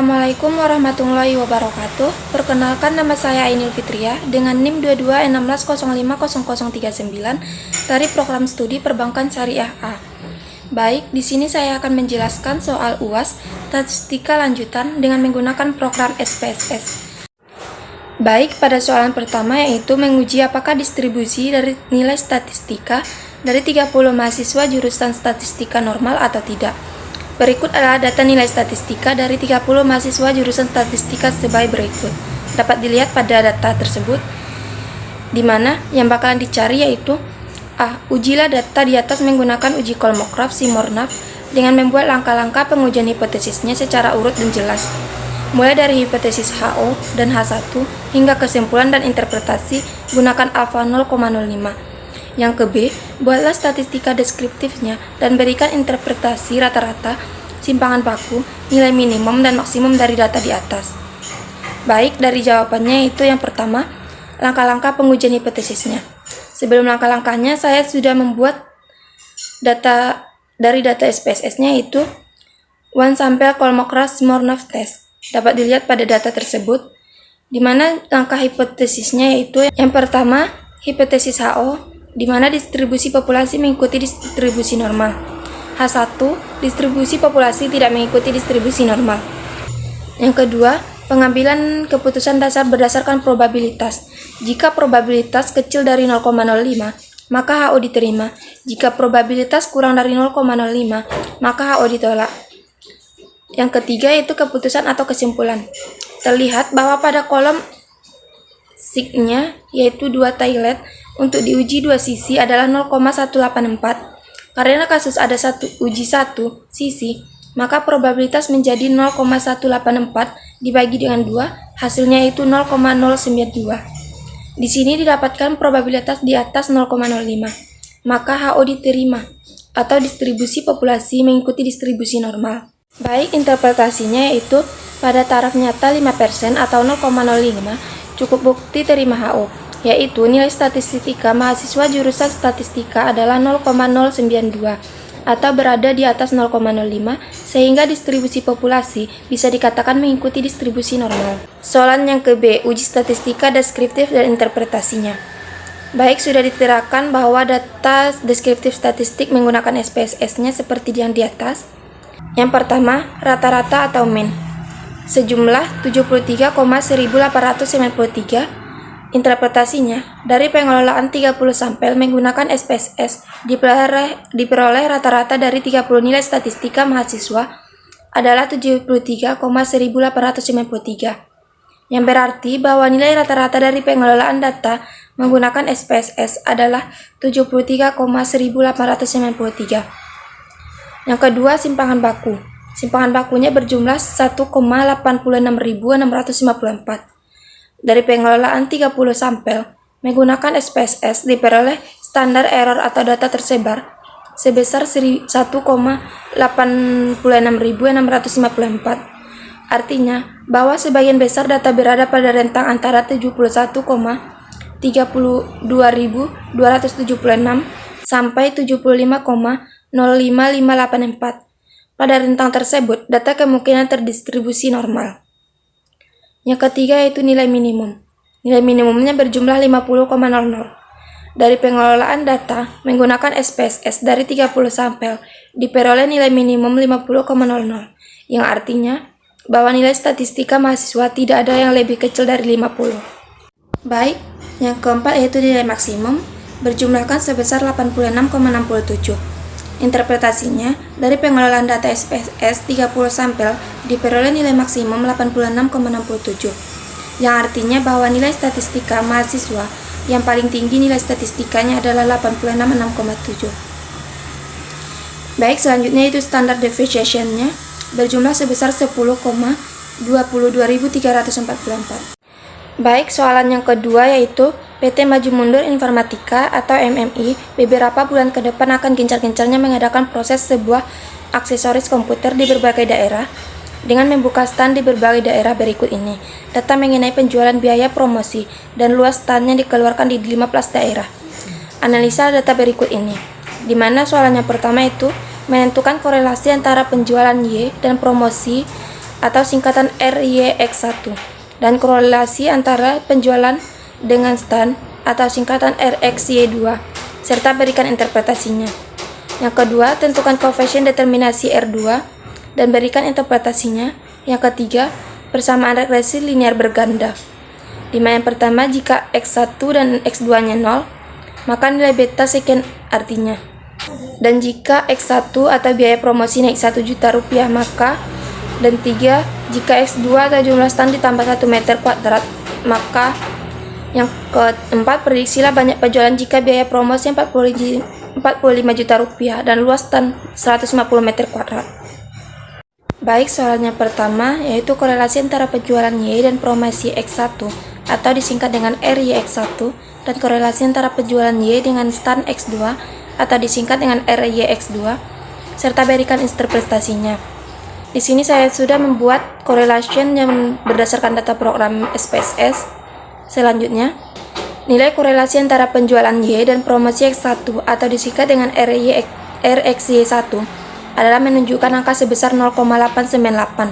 Assalamualaikum warahmatullahi wabarakatuh. Perkenalkan, nama saya Ainil Fitriah dengan NIM 2216050039 dari program studi Perbankan Syariah A. Baik, di sini saya akan menjelaskan soal UAS statistika lanjutan dengan menggunakan program SPSS. Baik, pada soalan pertama yaitu menguji apakah distribusi dari nilai statistika dari 30 mahasiswa jurusan statistika normal atau tidak. Berikut adalah data nilai statistika dari 30 mahasiswa jurusan statistika sebagai berikut. Dapat dilihat pada data tersebut, di mana yang bakalan dicari yaitu A. Ujilah data di atas menggunakan uji Kolmogorov Simorov dengan membuat langkah-langkah pengujian hipotesisnya secara urut dan jelas, mulai dari hipotesis HO dan H1 hingga kesimpulan dan interpretasi gunakan alfa 0,05. Yang ke B, buatlah statistika deskriptifnya dan berikan interpretasi rata-rata, simpangan baku, nilai minimum dan maksimum dari data di atas. Baik, dari jawabannya itu yang pertama, langkah-langkah pengujian hipotesisnya. Sebelum langkah-langkahnya, saya sudah membuat data dari data SPSS-nya yaitu One Sample Kolmogorov Simorov Test. Dapat dilihat pada data tersebut, di mana langkah hipotesisnya yaitu yang pertama, hipotesis HO, di mana distribusi populasi mengikuti distribusi normal. H1, distribusi populasi tidak mengikuti distribusi normal. Yang kedua, pengambilan keputusan dasar berdasarkan probabilitas. Jika probabilitas kecil dari 0,05, maka HO diterima. Jika probabilitas kurang dari 0,05, maka HO ditolak. Yang ketiga yaitu keputusan atau kesimpulan. Terlihat bahwa pada kolom sig-nya yaitu 2 Thailand untuk diuji dua sisi adalah 0,184. Karena kasus ada uji satu sisi, maka probabilitas menjadi 0,184 dibagi dengan 2, hasilnya itu 0,092. Di sini didapatkan probabilitas di atas 0,05, maka HO diterima atau distribusi populasi mengikuti distribusi normal. Baik, interpretasinya yaitu pada taraf nyata 5% atau 0,05 cukup bukti terima HO, yaitu nilai statistika mahasiswa jurusan statistika adalah 0,092 atau berada di atas 0,05 sehingga distribusi populasi bisa dikatakan mengikuti distribusi normal. Soalan yang ke B, uji statistika deskriptif dan interpretasinya. Baik, sudah diterangkan bahwa data deskriptif statistik menggunakan SPSS-nya seperti yang di atas. Yang pertama, rata-rata atau mean. Sejumlah 73,1893. Interpretasinya, dari pengelolaan 30 sampel menggunakan SPSS diperoleh rata-rata dari 30 nilai statistika mahasiswa adalah 73,1893. Yang berarti bahwa nilai rata-rata dari pengelolaan data menggunakan SPSS adalah 73,1893. Yang kedua, simpangan baku. Simpangan bakunya berjumlah 1,86.654. Dari pengelolaan 30 sampel menggunakan SPSS diperoleh standar error atau data tersebar sebesar 1,86.654. Artinya bahwa sebagian besar data berada pada rentang antara 71,32.276 sampai 75,05584. Pada rentang tersebut, data kemungkinan terdistribusi normal. Yang ketiga yaitu nilai minimum. Nilai minimumnya berjumlah 50,00. Dari pengelolaan data menggunakan SPSS dari 30 sampel diperoleh nilai minimum 50,00, yang artinya bahwa nilai statistika mahasiswa tidak ada yang lebih kecil dari 50. Baik, yang keempat yaitu nilai maksimum berjumlahkan sebesar 86,67. Interpretasinya, dari pengelolaan data SPSS 30 sampel diperoleh nilai maksimum 86,67, yang artinya bahwa nilai statistika mahasiswa yang paling tinggi nilai statistikanya adalah 86,6,7. Baik, selanjutnya itu standar deviation-nya berjumlah sebesar 10,22.344. Baik, soalan yang kedua yaitu PT Maju Mundur Informatika atau MMI beberapa bulan ke depan akan gencar-gencarnya mengadakan proses sebuah aksesoris komputer di berbagai daerah dengan membuka stand di berbagai daerah berikut ini. Data mengenai penjualan biaya promosi dan luas stand yang dikeluarkan di 15 daerah. Analisa data berikut ini, di mana soalan yang pertama itu menentukan korelasi antara penjualan Y dan promosi atau singkatan RYX1, dan korelasi antara penjualan dengan stand atau singkatan RXY2, serta berikan interpretasinya. Yang kedua, tentukan koefisien determinasi R2 dan berikan interpretasinya. Yang ketiga, persamaan regresi linear berganda. Di yang pertama, jika X1 dan X2-nya 0, maka nilai beta sekian artinya. Dan jika X1 atau biaya promosi naik 1 juta rupiah, maka. Dan 3, jika X2 atau jumlah stand ditambah 1 meter kuadrat, maka. Yang keempat, prediksilah banyak penjualan jika biaya promosi 45 juta rupiah dan luas stand 150 meter kuadrat. Baik, soalnya pertama yaitu korelasi antara penjualan Y dan promosi X1 atau disingkat dengan RYX1, dan korelasi antara penjualan Y dengan stand X2 atau disingkat dengan RYX2, serta berikan interpretasinya. Di sini saya sudah membuat correlation yang berdasarkan data program SPSS. Selanjutnya, nilai korelasi antara penjualan Y dan promosi X1 atau disingkat dengan RXY1 adalah menunjukkan angka sebesar 0,898.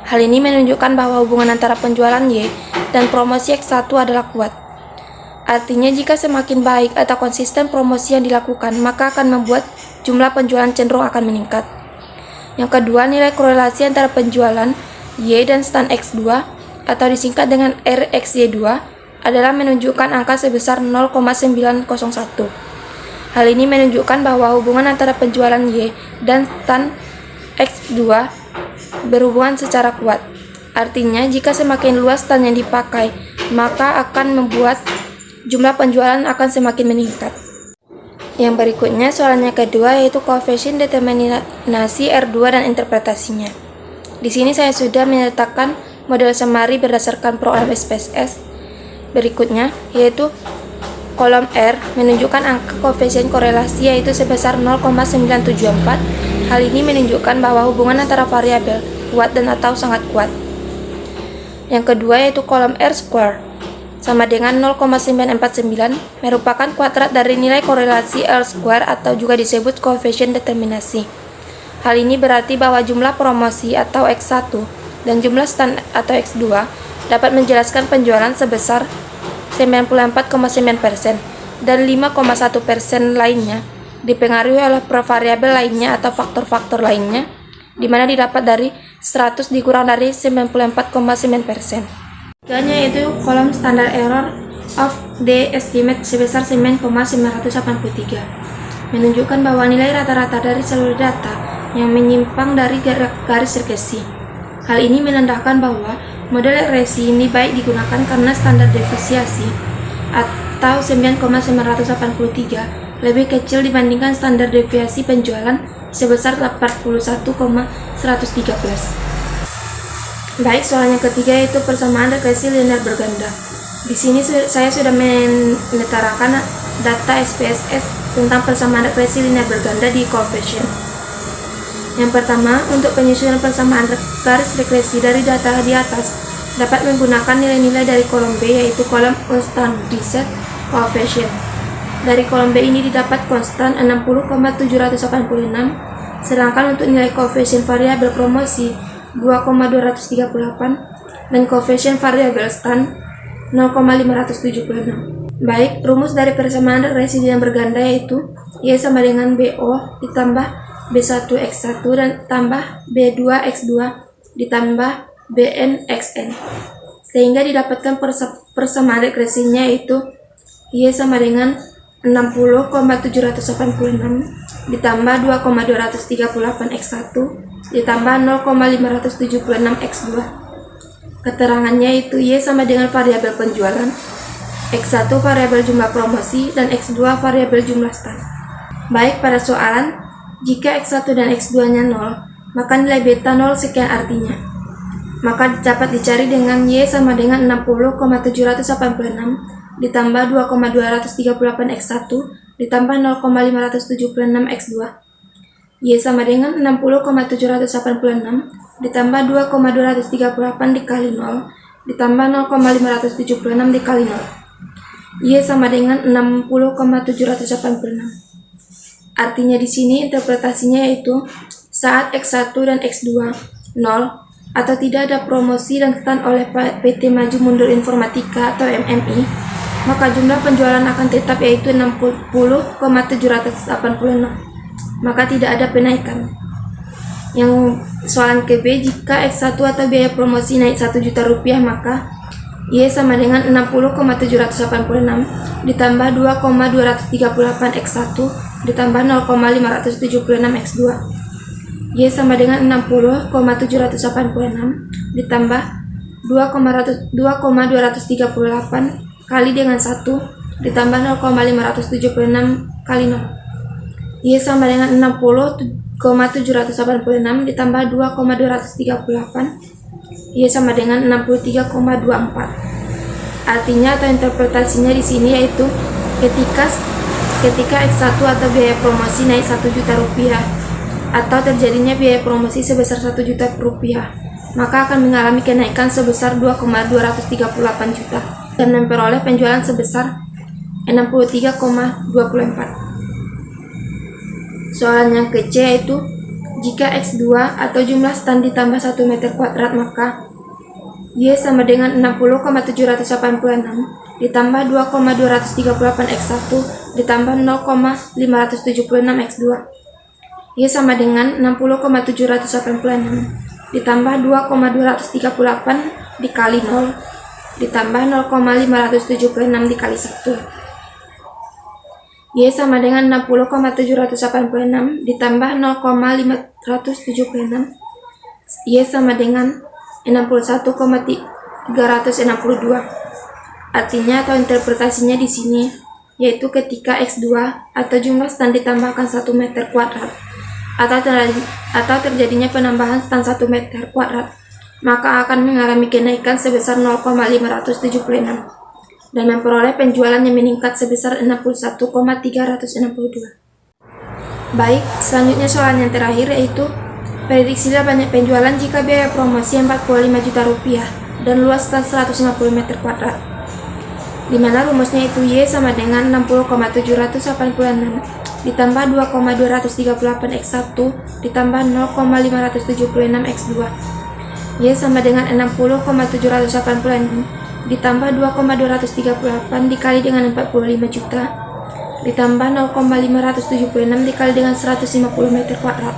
Hal ini menunjukkan bahwa hubungan antara penjualan Y dan promosi X1 adalah kuat. Artinya, jika semakin baik atau konsisten promosi yang dilakukan, maka akan membuat jumlah penjualan cenderung akan meningkat. Yang kedua, nilai korelasi antara penjualan Y dan stand X2 atau disingkat dengan RXY2 adalah menunjukkan angka sebesar 0,901. Hal ini menunjukkan bahwa hubungan antara penjualan Y dan stand X2 berhubungan secara kuat. Artinya, jika semakin luas stand yang dipakai, maka akan membuat jumlah penjualan akan semakin meningkat. Yang berikutnya, soalnya kedua, yaitu koefisien determinasi R2 dan interpretasinya. Di sini saya sudah menyertakan model summary berdasarkan program SPSS. Berikutnya, yaitu kolom R menunjukkan angka koefisien korelasi yaitu sebesar 0,974. Hal ini menunjukkan bahwa hubungan antara variabel kuat dan atau sangat kuat. Yang kedua, yaitu kolom R square sama dengan 0,949 merupakan kuadrat dari nilai korelasi R square atau juga disebut koefisien determinasi. Hal ini berarti bahwa jumlah promosi atau X1 dan jumlah stand atau X2 dapat menjelaskan penjualan sebesar 94,9% dan 5,1% lainnya dipengaruhi oleh variabel lainnya atau faktor-faktor lainnya, di mana didapat dari 100 dikurang dari 94,9%. Tiganya yaitu kolom standar error of the estimate sebesar 9,983 menunjukkan bahwa nilai rata-rata dari seluruh data yang menyimpang dari garis regresi. Hal ini menandakan bahwa model regresi ini baik digunakan karena standar deviasi atau 9,983 lebih kecil dibandingkan standar deviasi penjualan sebesar 41,113. Baik, soal yang ketiga yaitu persamaan regresi linear berganda. Di sini saya sudah menetarakan data SPSS tentang persamaan regresi linear berganda di coefficient. Yang pertama, untuk penyusunan persamaan garis regresi dari data di atas dapat menggunakan nilai-nilai dari kolom B, yaitu kolom unstandardized coefficient. Dari kolom B ini didapat konstan 60,786, sedangkan untuk nilai koefisien variabel promosi 2,238 dan koefisien variabel stand 0,576. Baik, rumus dari persamaan regresi yang berganda yaitu Y sama dengan BO ditambah B1X1 dan tambah B2X2 ditambah BNXN, sehingga didapatkan persamaan regresinya yaitu Y sama dengan 60,786 ditambah 2,238X1 ditambah 0,576X2. Keterangannya itu Y sama dengan variabel penjualan, X1 variabel jumlah promosi, dan X2 variabel jumlah stand. Baik, pada soalan, jika X1 dan X2-nya 0, maka nilai beta 0 sekian artinya. Maka dapat dicari dengan Y sama dengan 60,786 ditambah 2,238X1 ditambah 0,576X2. Y sama dengan 60,786 ditambah 2,238 dikali 0 ditambah 0,576 dikali 0. Y sama dengan 60,786. Artinya di sini interpretasinya yaitu saat X1 dan X2 0, atau tidak ada promosi dan stand oleh PT Maju Mundur Informatika atau MMI, maka jumlah penjualan akan tetap yaitu 60,786, maka tidak ada penaikan. Yang soalan ke B, jika X1 atau biaya promosi naik 1 juta rupiah, maka Y sama dengan 60,786 ditambah 2,238 X1 ditambah 0,576 X2. Y sama dengan 60,786 ditambah 2,238 kali dengan 1 ditambah 0,576 kali 0. Y sama dengan 60,786 ditambah 2,238. Y sama dengan 63,24. Artinya atau interpretasinya di sini yaitu ketika X1 atau biaya promosi naik 1 juta rupiah atau terjadinya biaya promosi sebesar 1 juta rupiah, maka akan mengalami kenaikan sebesar 2,238 juta dan memperoleh penjualan sebesar 63,24. Soalan yang ke C yaitu jika X2 atau jumlah stand ditambah 1 meter kuadrat, maka Y sama dengan 60,786 ditambah 2,238 X1 ditambah 0,576 X2. Y sama dengan 60,786 ditambah 2,238 dikali 0 ditambah 0,576 dikali 1. Y sama dengan 60,786 ditambah 0,576. Y sama dengan 61,362. Artinya atau interpretasinya di sini yaitu ketika X2 atau jumlah stand ditambahkan 1 meter kuadrat atau terjadinya penambahan stand 1 meter kuadrat, maka akan mengalami kenaikan sebesar 0,576 dan memperoleh penjualan yang meningkat sebesar 61,362. Baik, selanjutnya soalan yang terakhir yaitu prediksilah banyak penjualan jika biaya promosi 45 juta rupiah dan luas stand 150 meter kuadrat. Di mana rumusnya itu Y sama dengan 60,786 ditambah 2,238 X1 ditambah 0,576 X2. Y sama dengan 60,786 ditambah 2,238 dikali dengan 45 juta ditambah 0,576 dikali dengan 150 meter kuadrat.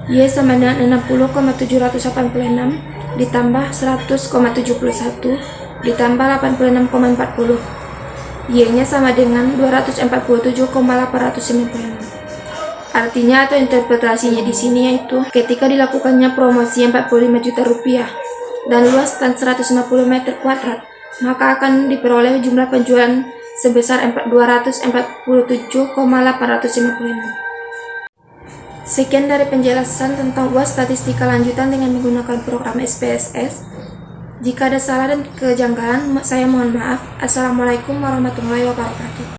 Y sama dengan 60,786 ditambah 100,71 ditambah 86,40. Y-nya sama dengan 247,896. Artinya atau interpretasinya di sini yaitu ketika dilakukannya promosi 45 juta rupiah dan luas stand 150 meter kuadrat, maka akan diperoleh jumlah penjualan sebesar 247,856. Sekian dari penjelasan tentang UAS statistika lanjutan dengan menggunakan program SPSS. Jika ada salah dan kejanggalan, saya mohon maaf. Assalamualaikum warahmatullahi wabarakatuh.